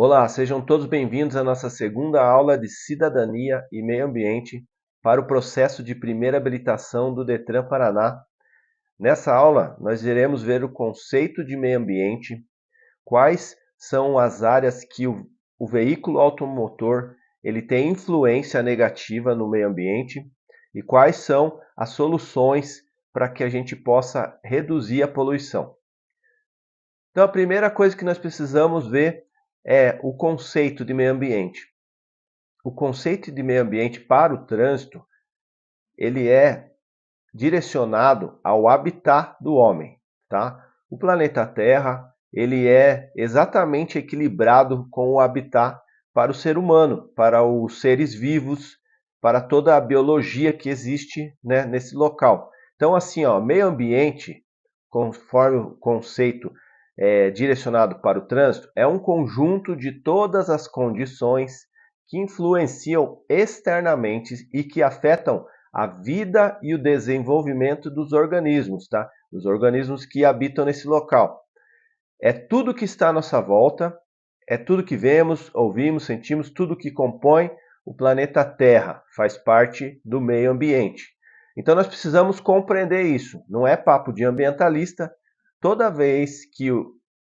Olá, sejam todos bem-vindos à nossa segunda aula de Cidadania e Meio Ambiente para o processo de primeira habilitação do Detran Paraná. Nessa aula, nós iremos ver o conceito de meio ambiente, quais são as áreas que o veículo automotor ele tem influência negativa no meio ambiente e quais são as soluções para que a gente possa reduzir a poluição. Então, a primeira coisa que nós precisamos ver é o conceito de meio ambiente. O conceito de meio ambiente para o trânsito, ele é direcionado ao habitat do homem, tá? O planeta Terra, ele é exatamente equilibrado com o habitat para o ser humano, para os seres vivos, para toda a biologia que existe, né, nesse local. Então, assim, meio ambiente, conforme o conceito direcionado para o trânsito, é um conjunto de todas as condições que influenciam externamente e que afetam a vida e o desenvolvimento dos organismos, tá? Os organismos que habitam nesse local. É tudo que está à nossa volta, é tudo que vemos, ouvimos, sentimos, tudo que compõe o planeta Terra, faz parte do meio ambiente. Então nós precisamos compreender isso, não é papo de ambientalista. Toda vez que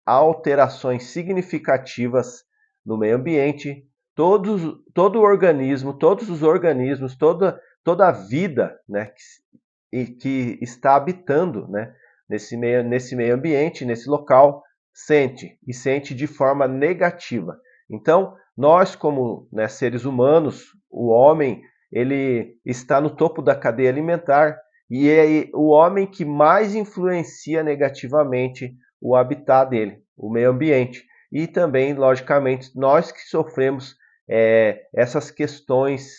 há alterações significativas no meio ambiente, todo organismo, todos os organismos, toda a vida, né, que está habitando, né, nesse meio ambiente, nesse local, sente de forma negativa. Então, nós como, né, seres humanos, o homem, ele está no topo da cadeia alimentar e é o homem que mais influencia negativamente o habitat dele, o meio ambiente. E também, logicamente, nós que sofremos essas questões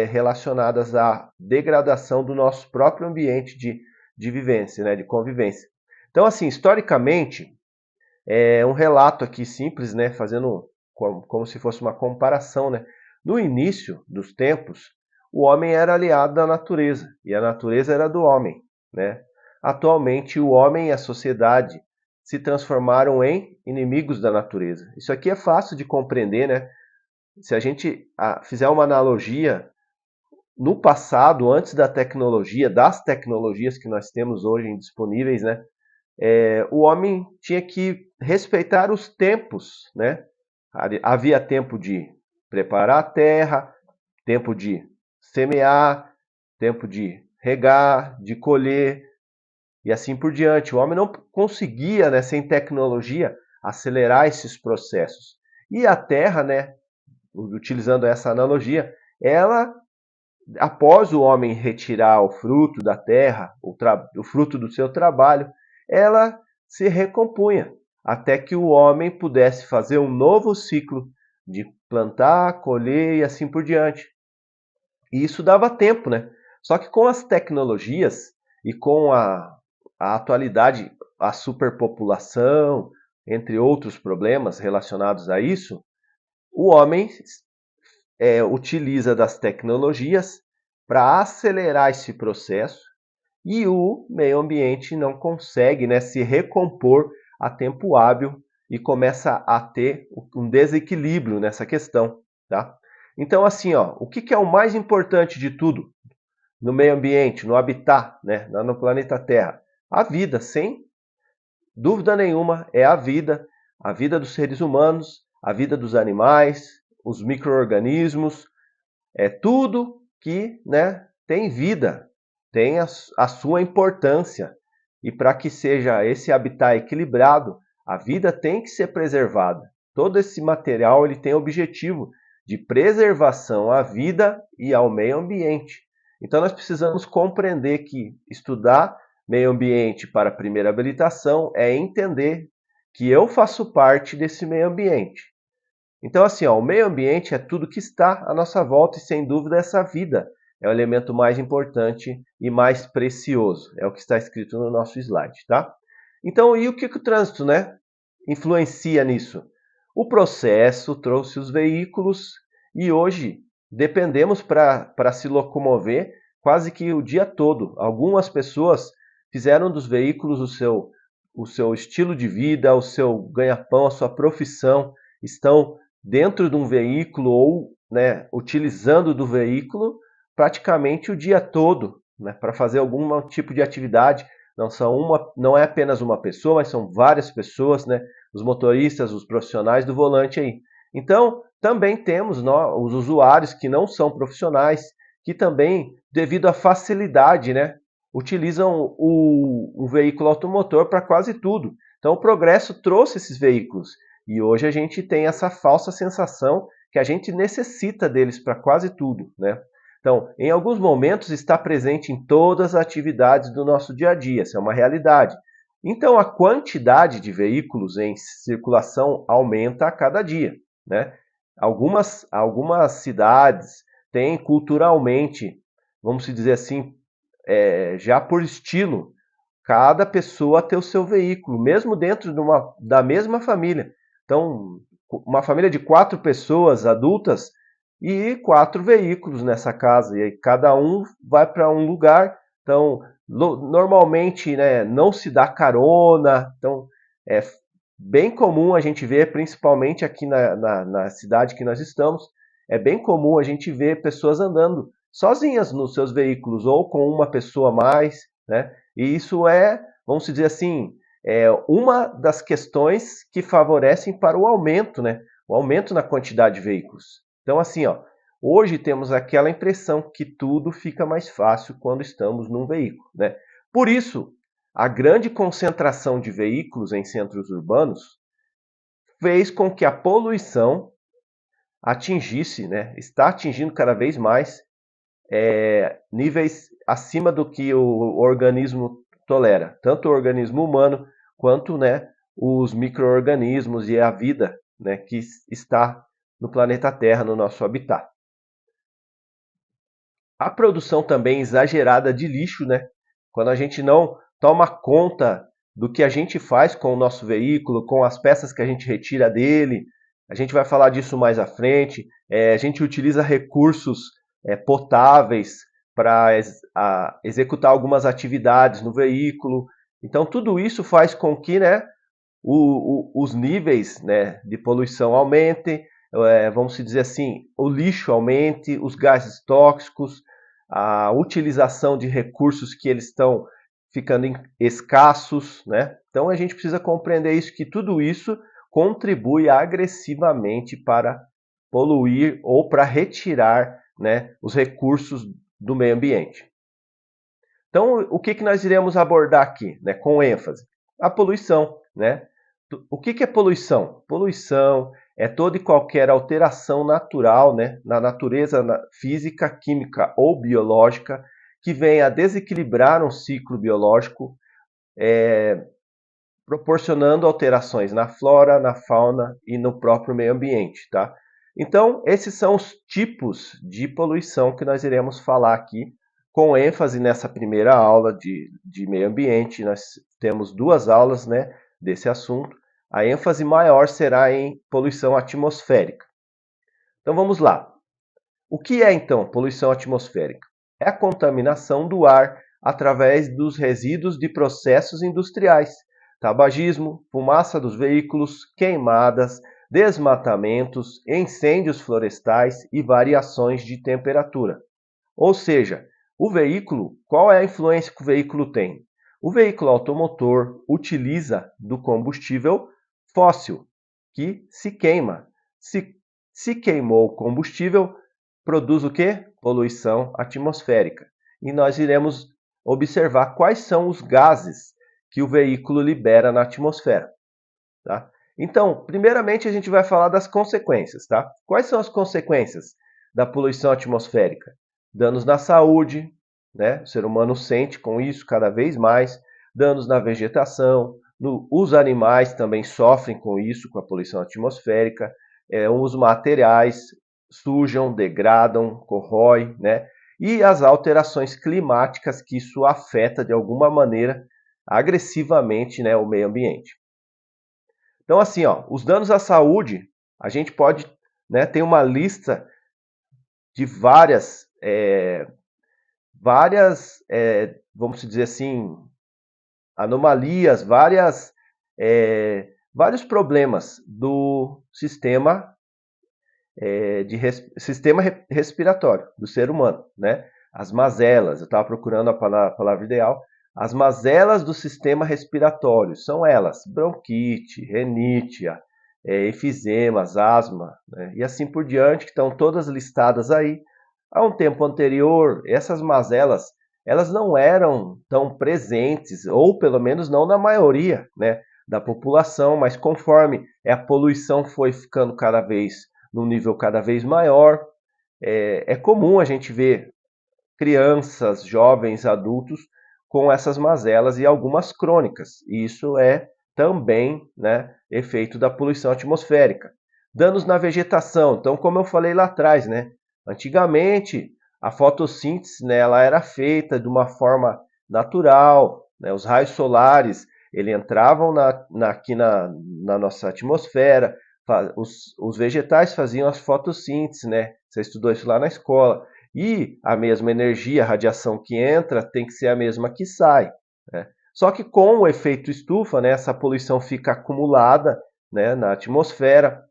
relacionadas à degradação do nosso próprio ambiente de vivência, né, de convivência. Então, assim, historicamente, um relato aqui simples, né, fazendo como se fosse uma comparação, né? No início dos tempos, o homem era aliado da natureza e a natureza era do homem, né? Atualmente, o homem e a sociedade se transformaram em inimigos da natureza. Isso aqui é fácil de compreender, né? Se a gente fizer uma analogia, no passado, antes da tecnologia, das tecnologias que nós temos hoje disponíveis, né? O homem tinha que respeitar os tempos, né? Havia tempo de preparar a terra, tempo de semear, tempo de regar, de colher e assim por diante. O homem não conseguia, né, sem tecnologia, acelerar esses processos. E a terra, né, utilizando essa analogia, ela, após o homem retirar o fruto da terra, o fruto do seu trabalho, ela se recompunha, até que o homem pudesse fazer um novo ciclo de plantar, colher e assim por diante. E isso dava tempo, né? Só que com as tecnologias e com a atualidade, a superpopulação, entre outros problemas relacionados a isso, o homem utiliza das tecnologias para acelerar esse processo e o meio ambiente não consegue, né, se recompor a tempo hábil e começa a ter um desequilíbrio nessa questão, tá? Então, assim, o que é o mais importante de tudo no meio ambiente, no habitat, né, no planeta Terra? A vida, sem dúvida nenhuma, é a vida dos seres humanos, a vida dos animais, os micro-organismos, é tudo que, né, tem vida, tem a sua importância. E para que seja esse habitat equilibrado, a vida tem que ser preservada. Todo esse material ele tem o objetivo de preservação à vida e ao meio ambiente. Então nós precisamos compreender que estudar meio ambiente para a primeira habilitação é entender que eu faço parte desse meio ambiente. Então, assim, o meio ambiente é tudo que está à nossa volta e, sem dúvida, essa vida é o elemento mais importante e mais precioso. É o que está escrito no nosso slide, tá? Então, e o que o trânsito, né, influencia nisso? O processo trouxe os veículos e hoje dependemos para se locomover quase que o dia todo. Algumas pessoas fizeram dos veículos o seu estilo de vida, o seu ganha-pão, a sua profissão. estão dentro de um veículo ou, né, utilizando do veículo praticamente o dia todo, né, para fazer algum tipo de atividade. Não é apenas uma pessoa, mas são várias pessoas, né, os motoristas, os profissionais do volante aí. Então, também temos os usuários que não são profissionais, que também, devido à facilidade, né, utilizam o veículo automotor para quase tudo. Então, o progresso trouxe esses veículos e hoje a gente tem essa falsa sensação que a gente necessita deles para quase tudo, né? Então, em alguns momentos está presente em todas as atividades do nosso dia a dia, isso é uma realidade. Então, a quantidade de veículos em circulação aumenta a cada dia, né? Algumas cidades têm culturalmente, vamos dizer assim, já por estilo, cada pessoa ter o seu veículo, mesmo dentro da mesma família. Então, uma família de 4 pessoas adultas e 4 veículos nessa casa, e aí cada um vai para um lugar. Então, normalmente, né, não se dá carona, então é bem comum a gente ver, principalmente aqui na cidade que nós estamos, é bem comum a gente ver pessoas andando sozinhas nos seus veículos ou com uma pessoa a mais, né? E isso é, vamos dizer assim, uma das questões que favorecem para o aumento, né? O aumento na quantidade de veículos. Então, assim, ó, hoje temos aquela impressão que tudo fica mais fácil quando estamos num veículo, né? Por isso, a grande concentração de veículos em centros urbanos fez com que a poluição atingisse, né? Está atingindo cada vez mais níveis acima do que o organismo tolera, tanto o organismo humano quanto, né, os micro-organismos e a vida, né, que está no planeta Terra, no nosso habitat. A produção também exagerada de lixo, né? Quando a gente não toma conta do que a gente faz com o nosso veículo, com as peças que a gente retira dele, a gente vai falar disso mais à frente. A gente utiliza recursos potáveis para executar algumas atividades no veículo. Então, tudo isso faz com que, né, os níveis, né, de poluição aumentem, vamos dizer assim, o lixo aumente, os gases tóxicos, a utilização de recursos que eles estão ficando escassos, né? Então a gente precisa compreender isso, que tudo isso contribui agressivamente para poluir ou para retirar, né, os recursos do meio ambiente. Então, o que nós iremos abordar aqui, né, com ênfase? A poluição, né? O que é poluição? Poluição é toda e qualquer alteração natural, né, na natureza física, química ou biológica que venha a desequilibrar um ciclo biológico, proporcionando alterações na flora, na fauna e no próprio meio ambiente, tá? Então, esses são os tipos de poluição que nós iremos falar aqui, com ênfase nessa primeira aula de meio ambiente. Nós temos 2 aulas, né, desse assunto. A ênfase maior será em poluição atmosférica. Então vamos lá. O que é então poluição atmosférica? É a contaminação do ar através dos resíduos de processos industriais, tabagismo, fumaça dos veículos, queimadas, desmatamentos, incêndios florestais e variações de temperatura. Ou seja, o veículo, qual é a influência que o veículo tem? O veículo automotor utiliza do combustível fóssil, que se queima. Se queimou o combustível, produz o quê? Poluição atmosférica. E nós iremos observar quais são os gases que o veículo libera na atmosfera. Tá? Então, primeiramente a gente vai falar das consequências. Tá? Quais são as consequências da poluição atmosférica? Danos na saúde, né? O ser humano sente com isso cada vez mais, danos na vegetação, os animais também sofrem com isso, com a poluição atmosférica, os materiais sujam, degradam, corroem, né? E as alterações climáticas que isso afeta de alguma maneira agressivamente, né, o meio ambiente. Então, assim, ó, os danos à saúde, a gente pode, né, ter uma lista de vamos dizer assim, anomalias, várias vários problemas do sistema respiratório do ser humano, né? As mazelas, eu estava procurando a palavra ideal. As mazelas do sistema respiratório são elas: bronquite, renite, efizemas, asma, né? E assim por diante, que estão todas listadas aí. Há um tempo anterior, essas mazelas elas não eram tão presentes, ou pelo menos não na maioria, né, da população, mas conforme a poluição foi ficando cada vez num nível cada vez maior, é comum a gente ver crianças, jovens, adultos com essas mazelas e algumas crônicas. E isso é também, né, efeito da poluição atmosférica. Danos na vegetação. Então, como eu falei lá atrás, né, antigamente a fotossíntese, né, ela era feita de uma forma natural, né, os raios solares ele entravam aqui na nossa atmosfera, os vegetais faziam as fotossíntese, né? Você estudou isso lá na escola. E a mesma energia, a radiação que entra, tem que ser a mesma que sai, né? Só que com o efeito estufa, né, essa poluição fica acumulada, né, na atmosfera,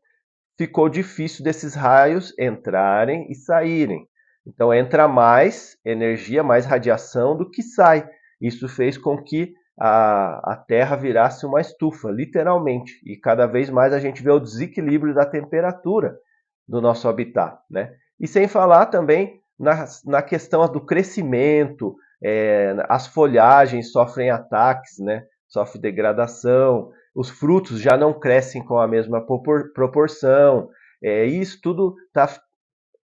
ficou difícil desses raios entrarem e saírem. Então entra mais energia, mais radiação do que sai. Isso fez com que a Terra virasse uma estufa, literalmente. E cada vez mais a gente vê o desequilíbrio da temperatura do nosso habitat, né? E sem falar também na questão do crescimento, as folhagens sofrem ataques, né? Sofre degradação, os frutos já não crescem com a mesma proporção, e isso tudo está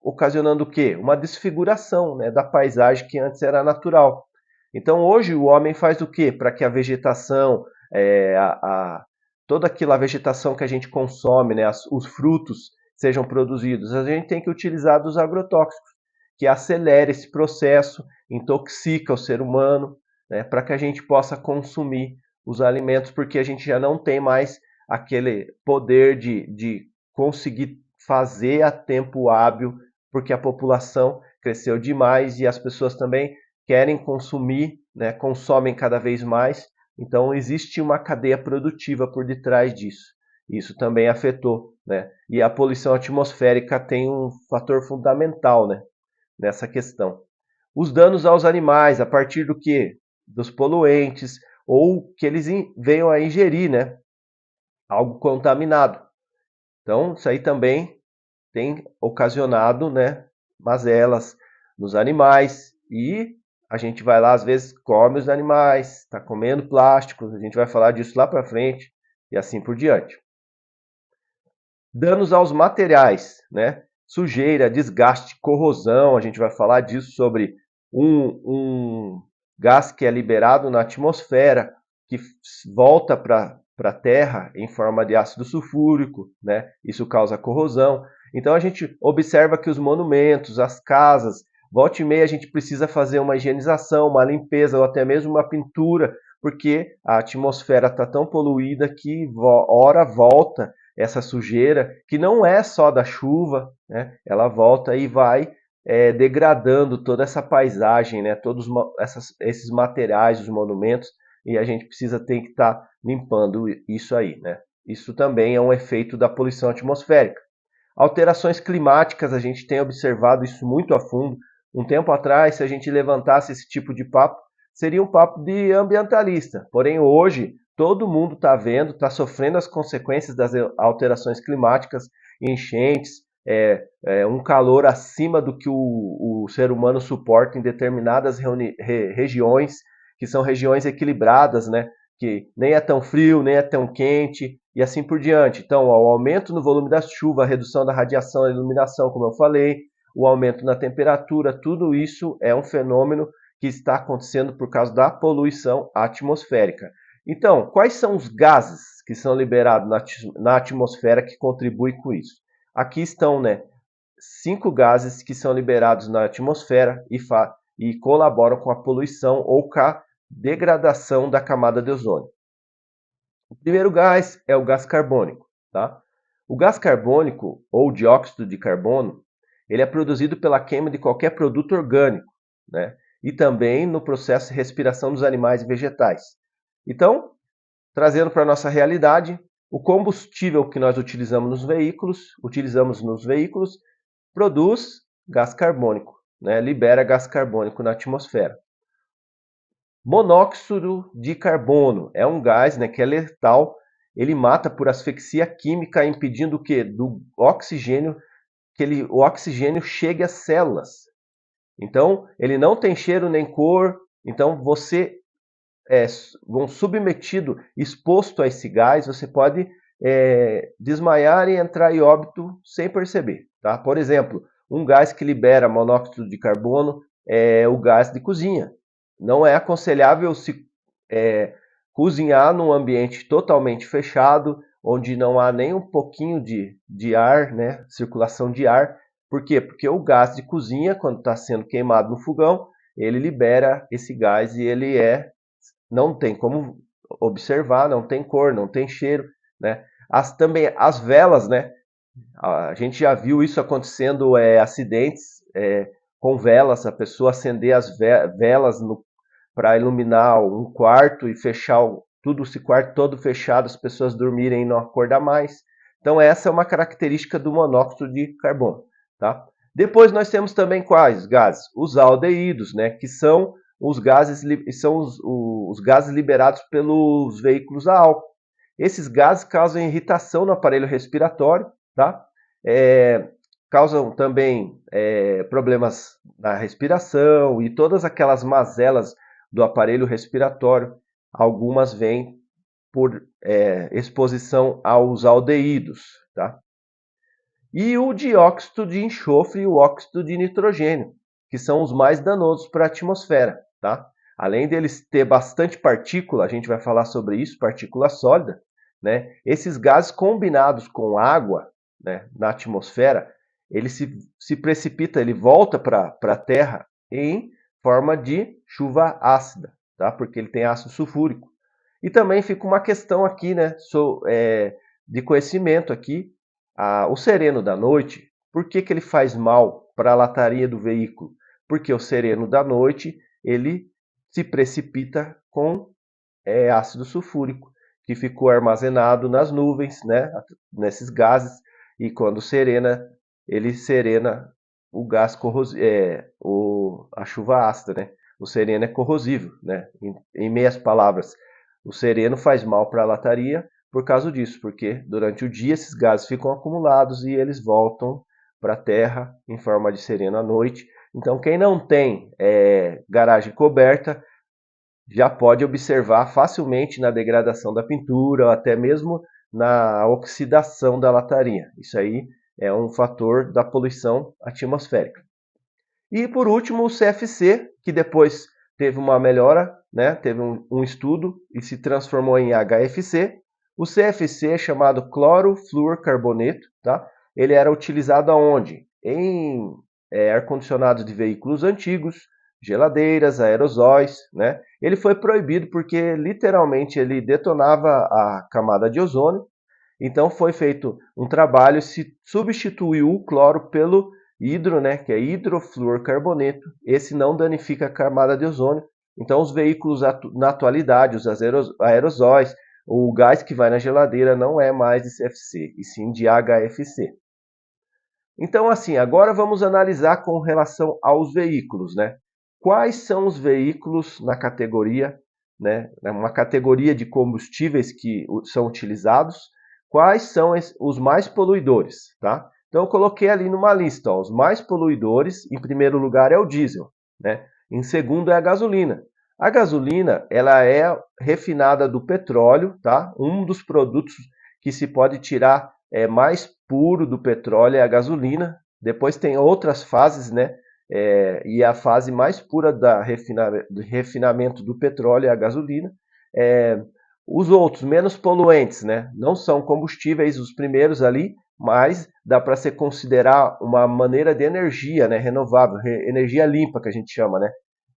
ocasionando o quê? Uma desfiguração, né, da paisagem que antes era natural. Então hoje o homem faz o quê? Para que a vegetação, toda aquela vegetação que a gente consome, né, os frutos sejam produzidos, a gente tem que utilizar dos agrotóxicos, que acelera esse processo, intoxica o ser humano, né, para que a gente possa consumir os alimentos, porque a gente já não tem mais aquele poder de conseguir fazer a tempo hábil, porque a população cresceu demais e as pessoas também querem consumir, né, consomem cada vez mais. Então existe uma cadeia produtiva por detrás disso. Isso também afetou, né? E a poluição atmosférica tem um fator fundamental, né, nessa questão. Os danos aos animais, a partir do que? Dos poluentes, ou que eles venham a ingerir, né, algo contaminado. Então, isso aí também tem ocasionado, né, mazelas nos animais, e a gente vai lá, às vezes, come os animais, está comendo plásticos, a gente vai falar disso lá para frente, e assim por diante. Danos aos materiais, né? Sujeira, desgaste, corrosão, a gente vai falar disso sobre um gás que é liberado na atmosfera, que volta para a Terra em forma de ácido sulfúrico, né? Isso causa corrosão. Então a gente observa que os monumentos, as casas, volta e meia a gente precisa fazer uma higienização, uma limpeza ou até mesmo uma pintura, porque a atmosfera está tão poluída que hora volta essa sujeira, que não é só da chuva, né? Ela volta e vai degradando toda essa paisagem, né? Todos esses materiais, os monumentos, e a gente tem que estar limpando isso aí, né? Isso também é um efeito da poluição atmosférica. Alterações climáticas, a gente tem observado isso muito a fundo. Um tempo atrás, se a gente levantasse esse tipo de papo, seria um papo de ambientalista. Porém, hoje, todo mundo está vendo, está sofrendo as consequências das alterações climáticas, enchentes, um calor acima do que o ser humano suporta em determinadas regiões, que são regiões equilibradas, né? Que nem é tão frio, nem é tão quente, e assim por diante. Então, o aumento no volume da chuva, a redução da radiação, a iluminação, como eu falei, o aumento na temperatura, tudo isso é um fenômeno que está acontecendo por causa da poluição atmosférica. Então, quais são os gases que são liberados na atmosfera que contribuem com isso? Aqui estão, né, 5 gases que são liberados na atmosfera e colaboram com a poluição ou com a degradação da camada de ozônio. O primeiro gás é o gás carbônico, tá? O gás carbônico, ou dióxido de carbono, ele é produzido pela queima de qualquer produto orgânico, né? E também no processo de respiração dos animais e vegetais. Então, trazendo para a nossa realidade, o combustível que nós utilizamos nos veículos, produz gás carbônico, né? Libera gás carbônico na atmosfera. Monóxido de carbono é um gás, né, que é letal. Ele mata por asfixia química, impedindo o quê? Do oxigênio, o oxigênio chegue às células. Então, ele não tem cheiro nem cor. Então, você submetido, exposto a esse gás, você pode desmaiar e entrar em óbito sem perceber. Tá? Por exemplo, um gás que libera monóxido de carbono é o gás de cozinha. Não é aconselhável se cozinhar num ambiente totalmente fechado, onde não há nem um pouquinho de ar, né, circulação de ar. Por quê? Porque o gás de cozinha, quando está sendo queimado no fogão, ele libera esse gás e ele não tem como observar, não tem cor, não tem cheiro, né? Também as velas, né? A gente já viu isso acontecendo, acidentes com velas, a pessoa acender as velas para iluminar um quarto e fechar esse quarto todo fechado, as pessoas dormirem e não acordar mais. Então essa é uma característica do monóxido de carbono, tá? Depois nós temos também quais gases? Os aldeídos, né? Que são os gases liberados pelos veículos a álcool. Esses gases causam irritação no aparelho respiratório, tá? Causam também problemas na respiração e todas aquelas mazelas do aparelho respiratório. Algumas vêm por exposição aos aldeídos, tá? E o dióxido de enxofre e o óxido de nitrogênio, que são os mais danosos para a atmosfera, tá? Além deles ter bastante partícula, a gente vai falar sobre isso, partícula sólida, né? Esses gases combinados com água, né, na atmosfera, ele se precipita, ele volta para a Terra em forma de chuva ácida, tá? Porque ele tem ácido sulfúrico. E também fica uma questão aqui, né, de conhecimento aqui. O sereno da noite, por que ele faz mal para a lataria do veículo? Porque o sereno da noite ele se precipita com ácido sulfúrico, que ficou armazenado nas nuvens, né, nesses gases, e quando serena, ele serena o gás a chuva ácida, né? O sereno é corrosivo, né? Em meias palavras, o sereno faz mal para a lataria por causa disso, porque durante o dia esses gases ficam acumulados e eles voltam para a Terra em forma de sereno à noite. Então, quem não tem garagem coberta já pode observar facilmente na degradação da pintura, ou até mesmo na oxidação da lataria. Isso aí é um fator da poluição atmosférica. E por último, o CFC, que depois teve uma melhora, né? Teve um estudo e se transformou em HFC. O CFC é chamado clorofluorcarboneto, tá? Ele era utilizado aonde? Em ar-condicionados de veículos antigos, geladeiras, aerosóis, né? Ele foi proibido porque literalmente ele detonava a camada de ozônio. Então foi feito um trabalho, se substituiu o cloro pelo hidro, né, que é hidrofluorcarboneto. Esse não danifica a camada de ozônio. Então os veículos na atualidade, os aerosóis, o gás que vai na geladeira não é mais de CFC, e sim de HFC. Então assim, agora vamos analisar com relação aos veículos, né? Quais são os veículos na categoria, né, uma categoria de combustíveis que são utilizados? Quais são os mais poluidores, tá? Então eu coloquei ali numa lista, ó, os mais poluidores, em primeiro lugar é o diesel, né? Em segundo é a gasolina. A gasolina, ela é refinada do petróleo, tá? Um dos produtos que se pode tirar mais puro do petróleo é a gasolina. Depois tem outras fases, né? E a fase mais pura do refinamento do petróleo é a gasolina. Os outros, menos poluentes, né? Não são combustíveis os primeiros ali, mas dá para se considerar uma maneira de energia, né? Renovável, energia limpa que a gente chama, né?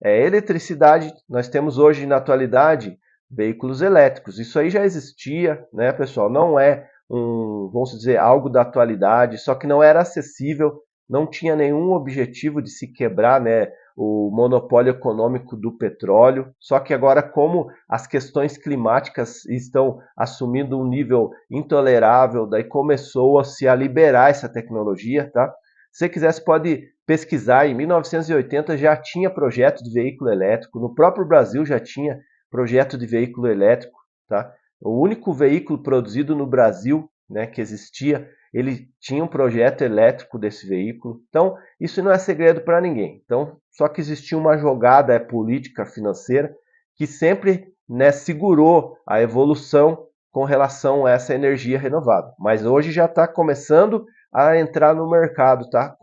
Eletricidade, nós temos hoje na atualidade veículos elétricos. Isso aí já existia, né, pessoal? Não é vamos dizer, algo da atualidade, só que não era acessível, não tinha nenhum objetivo de se quebrar, né, o monopólio econômico do petróleo. Só que agora, como as questões climáticas estão assumindo um nível intolerável, daí começou-se a liberar essa tecnologia, tá? Se você quiser, você pode pesquisar. Em 1980 já tinha projeto de veículo elétrico, no próprio Brasil já tinha projeto de veículo elétrico, tá? O único veículo produzido no Brasil, né, que existia, ele tinha um projeto elétrico desse veículo. Então, isso não é segredo para ninguém. Então, só que existia uma jogada política financeira que sempre, né, segurou a evolução com relação a essa energia renovável. Mas hoje já está começando a entrar no mercado, tá?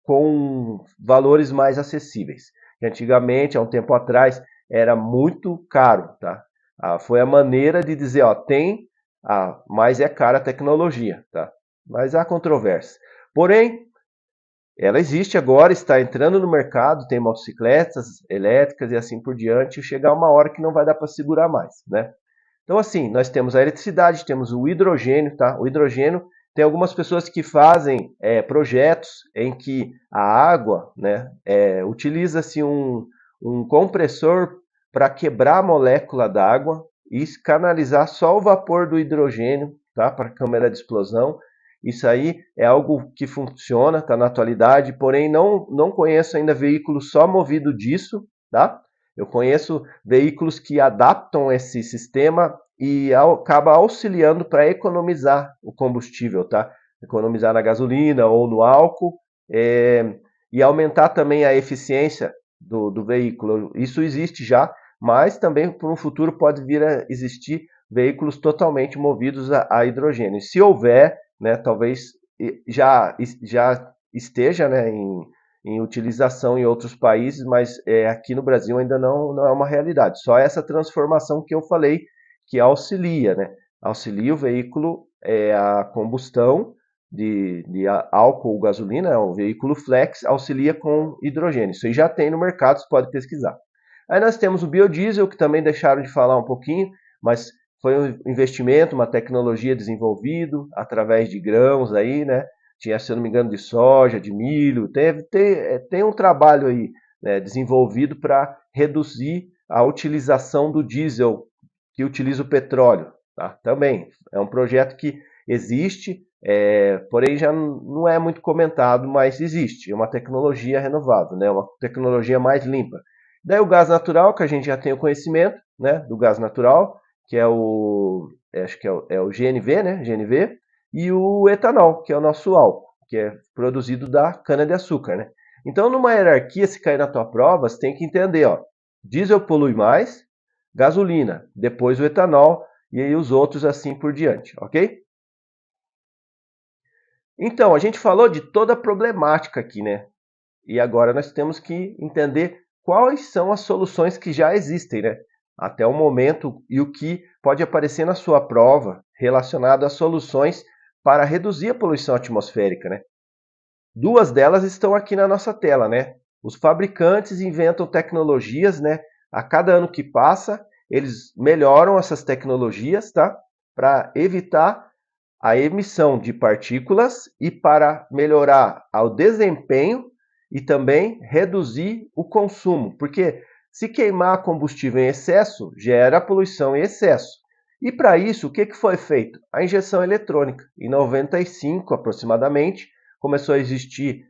Com valores mais acessíveis. Antigamente, há um tempo atrás, era muito caro, tá? Foi a maneira de dizer, ó, tem, mas é cara a tecnologia, tá? Mas há controvérsia. Porém, ela existe agora, está entrando no mercado, tem motocicletas elétricas e assim por diante, e chegar uma hora que não vai dar para segurar mais, né? Então, assim, nós temos a eletricidade, temos o hidrogênio, tá? O hidrogênio, tem algumas pessoas que fazem projetos em que a água, né, utiliza-se um compressor para quebrar a molécula da água e canalizar só o vapor do hidrogênio, tá? Para a câmara de explosão. Isso aí é algo que funciona, tá, na atualidade, porém não conheço ainda veículo só movido disso, tá? Eu conheço veículos que adaptam esse sistema e acaba auxiliando para economizar o combustível, tá? Economizar na gasolina ou no álcool, e aumentar também a eficiência do veículo. Isso existe já, mas também por um futuro pode vir a existir veículos totalmente movidos a hidrogênio. Se houver, né, talvez já esteja, né, em utilização em outros países, mas aqui no Brasil ainda não é uma realidade. Só essa transformação que eu falei que auxilia, né? Auxilia o veículo a combustão de álcool ou gasolina, o veículo flex, auxilia com hidrogênio. Isso aí já tem no mercado, você pode pesquisar. Aí nós temos o biodiesel, que também deixaram de falar um pouquinho, mas foi um investimento, uma tecnologia desenvolvido através de grãos aí, né? Tinha, se eu não me engano, de soja, de milho. Tem um trabalho aí, né, desenvolvido para reduzir a utilização do diesel que utiliza o petróleo. Tá? Também é um projeto que existe, porém já não é muito comentado, mas existe. É uma tecnologia renovável, né? Uma tecnologia mais limpa. Daí o gás natural, que a gente já tem o conhecimento, né, do gás natural, que acho que é o GNV, né, GNV, e o etanol, que é o nosso álcool, que é produzido da cana-de-açúcar, né? Então, numa hierarquia, se cair na tua prova, você tem que entender, ó, diesel polui mais, gasolina, depois o etanol, e aí os outros assim por diante, ok? Então, a gente falou de toda a problemática aqui, né? E agora nós temos que entender quais são as soluções que já existem, né? Até o momento e o que pode aparecer na sua prova relacionado às soluções para reduzir a poluição atmosférica, né? Duas delas estão aqui na nossa tela, né? Os fabricantes inventam tecnologias, né? A cada ano que passa, eles melhoram essas tecnologias, tá? Para evitar a emissão de partículas e para melhorar o desempenho e também reduzir o consumo, porque se queimar combustível em excesso, gera poluição em excesso. E para isso, o que foi feito? A injeção eletrônica. Em 95, aproximadamente, começou a existir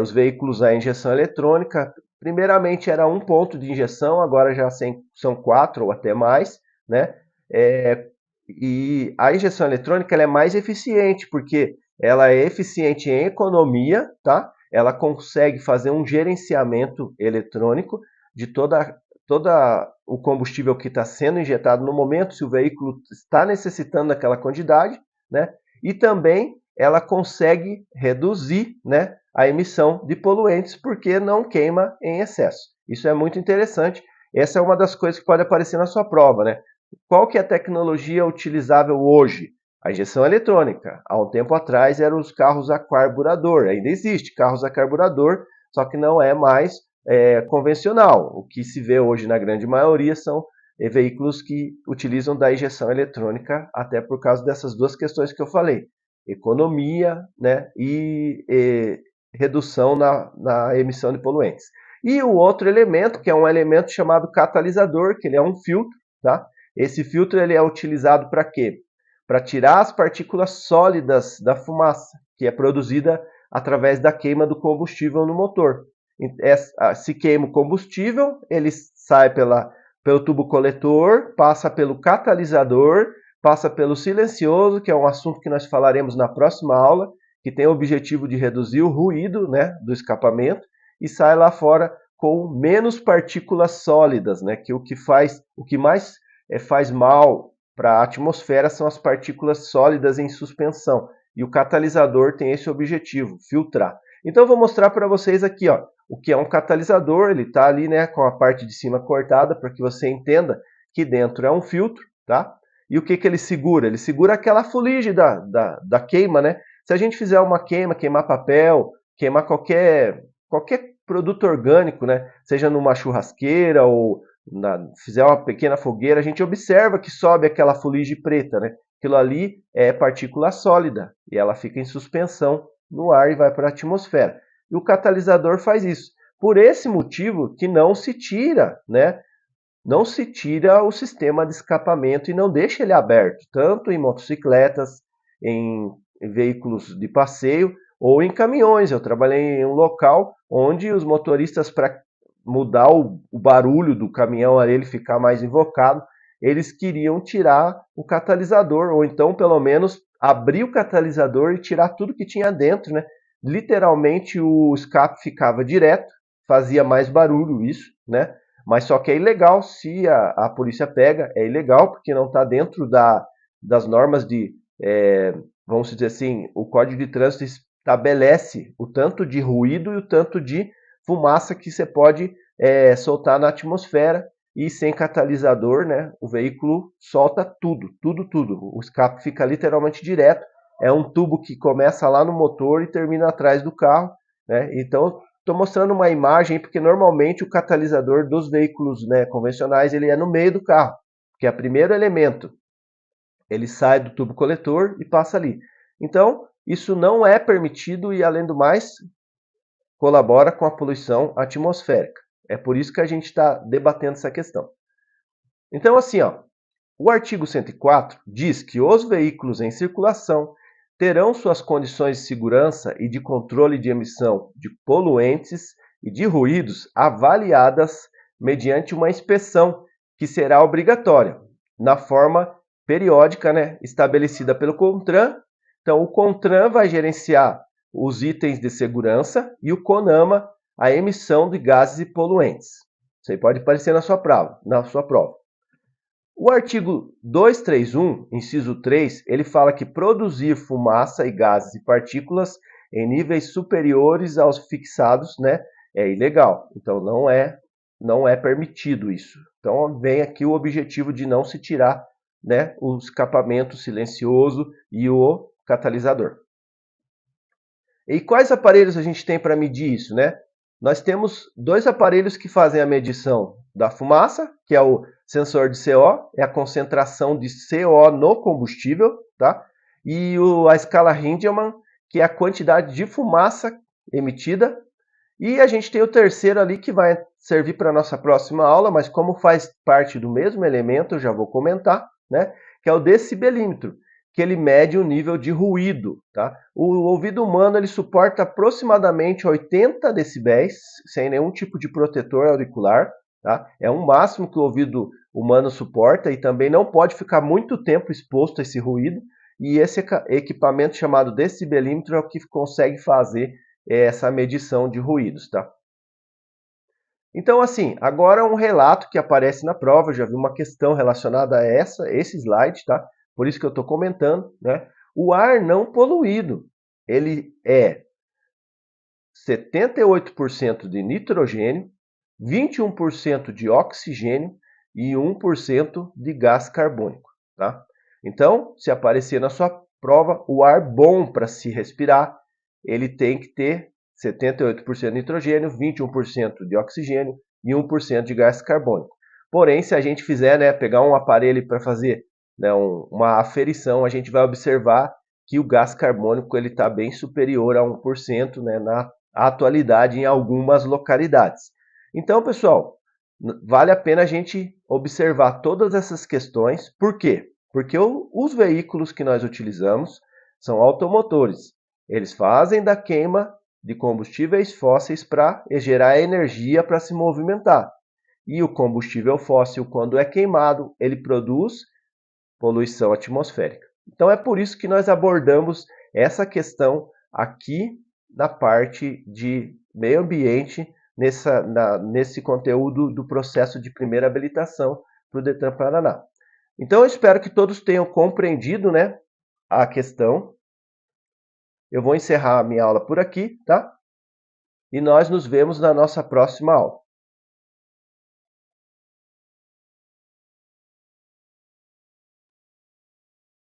os veículos a injeção eletrônica. Primeiramente era um ponto de injeção, agora já são 4 ou até mais, né? E a injeção eletrônica ela é mais eficiente, porque ela é eficiente em economia, tá? Ela consegue fazer um gerenciamento eletrônico de toda o combustível que está sendo injetado no momento, se o veículo está necessitando daquela quantidade, né? E também ela consegue reduzir, né, a emissão de poluentes, porque não queima em excesso. Isso é muito interessante. Essa é uma das coisas que pode aparecer na sua prova, né? Qual que é a tecnologia utilizável hoje? A injeção eletrônica. Há um tempo atrás eram os carros a carburador. Ainda existe carros a carburador, só que não é mais convencional. O que se vê hoje na grande maioria são veículos que utilizam da injeção eletrônica, até por causa dessas duas questões que eu falei. Economia, né, e redução na emissão de poluentes. E o outro elemento, que é um elemento chamado catalisador, que ele é um filtro, tá? Esse filtro ele é utilizado para quê? Para tirar as partículas sólidas da fumaça, que é produzida através da queima do combustível no motor. Se queima o combustível, ele sai pelo tubo coletor, passa pelo catalisador, passa pelo silencioso, que é um assunto que nós falaremos na próxima aula, que tem o objetivo de reduzir o ruído, né, do escapamento, e sai lá fora com menos partículas sólidas, né, que o que mais faz mal para a atmosfera são as partículas sólidas em suspensão. E o catalisador tem esse objetivo, filtrar. Então eu vou mostrar para vocês aqui, ó, o que é um catalisador. Ele está ali, né, com a parte de cima cortada, para que você entenda que dentro é um filtro, tá? E o que ele segura? Ele segura aquela fuligem da queima, né? Se a gente fizer uma queima, queimar papel, queimar qualquer produto orgânico, né? Seja numa churrasqueira ou fizer uma pequena fogueira, a gente observa que sobe aquela fuligem preta, né? Aquilo ali é partícula sólida e ela fica em suspensão no ar e vai para a atmosfera. E o catalisador faz isso. Por esse motivo que não se tira, né? Não se tira o sistema de escapamento e não deixa ele aberto, tanto em motocicletas, em veículos de passeio ou em caminhões. Eu trabalhei em um local onde os motoristas, para mudar o barulho do caminhão, ele ficar mais invocado, eles queriam tirar o catalisador, ou então pelo menos abrir o catalisador e tirar tudo que tinha dentro, né? Literalmente o escape ficava direto, fazia mais barulho isso, né? Mas só que é ilegal, se a polícia pega, é ilegal, porque não está dentro das normas de, vamos dizer assim, o Código de Trânsito estabelece o tanto de ruído e o tanto de fumaça que você pode soltar na atmosfera, e sem catalisador, né, o veículo solta tudo. O escape fica literalmente direto, é um tubo que começa lá no motor e termina atrás do carro, né? Então, estou mostrando uma imagem porque normalmente o catalisador dos veículos, né, convencionais ele é no meio do carro, que é o primeiro elemento. Ele sai do tubo coletor e passa ali. Então, isso não é permitido e, além do mais, colabora com a poluição atmosférica. É por isso que a gente está debatendo essa questão. Então, assim, ó, o artigo 104 diz que os veículos em circulação terão suas condições de segurança e de controle de emissão de poluentes e de ruídos avaliadas mediante uma inspeção que será obrigatória, na forma periódica, né, estabelecida pelo CONTRAN. Então, o CONTRAN vai gerenciar os itens de segurança e o CONAMA a emissão de gases e poluentes. Isso aí pode aparecer na sua prova. O artigo 231, inciso 3, ele fala que produzir fumaça e gases e partículas em níveis superiores aos fixados, né, é ilegal. Então não é permitido isso. Então vem aqui o objetivo de não se tirar, né, o escapamento silencioso e o catalisador. E quais aparelhos a gente tem para medir isso, né? Nós temos dois aparelhos que fazem a medição da fumaça, que é o sensor de CO, é a concentração de CO no combustível, tá? E a escala Hindman, que é a quantidade de fumaça emitida. E a gente tem o terceiro ali que vai servir para a nossa próxima aula, mas como faz parte do mesmo elemento, eu já vou comentar, né? Que é o decibelímetro, que ele mede o nível de ruído, tá? O ouvido humano ele suporta aproximadamente 80 decibéis, sem nenhum tipo de protetor auricular, tá? É um máximo que o ouvido humano suporta e também não pode ficar muito tempo exposto a esse ruído, e esse equipamento chamado decibelímetro é o que consegue fazer essa medição de ruídos, tá? Então, assim, agora um relato que aparece na prova, eu já vi uma questão relacionada a esse slide, tá? Por isso que eu estou comentando, né? O ar não poluído, ele é 78% de nitrogênio, 21% de oxigênio e 1% de gás carbônico, tá? Então, se aparecer na sua prova, o ar bom para se respirar, ele tem que ter 78% de nitrogênio, 21% de oxigênio e 1% de gás carbônico. Porém, se a gente fizer, né, pegar um aparelho para fazer, né, uma aferição, a gente vai observar que o gás carbônico ele está bem superior a 1%, né, na atualidade em algumas localidades. Então, pessoal, vale a pena a gente observar todas essas questões. Por quê? Porque os veículos que nós utilizamos são automotores. Eles fazem da queima de combustíveis fósseis para gerar energia para se movimentar. E o combustível fóssil, quando é queimado, ele produz poluição atmosférica. Então é por isso que nós abordamos essa questão aqui na parte de meio ambiente, nesse conteúdo do processo de primeira habilitação para o Detran Paraná. Então eu espero que todos tenham compreendido, né, a questão. Eu vou encerrar a minha aula por aqui, tá? E nós nos vemos na nossa próxima aula.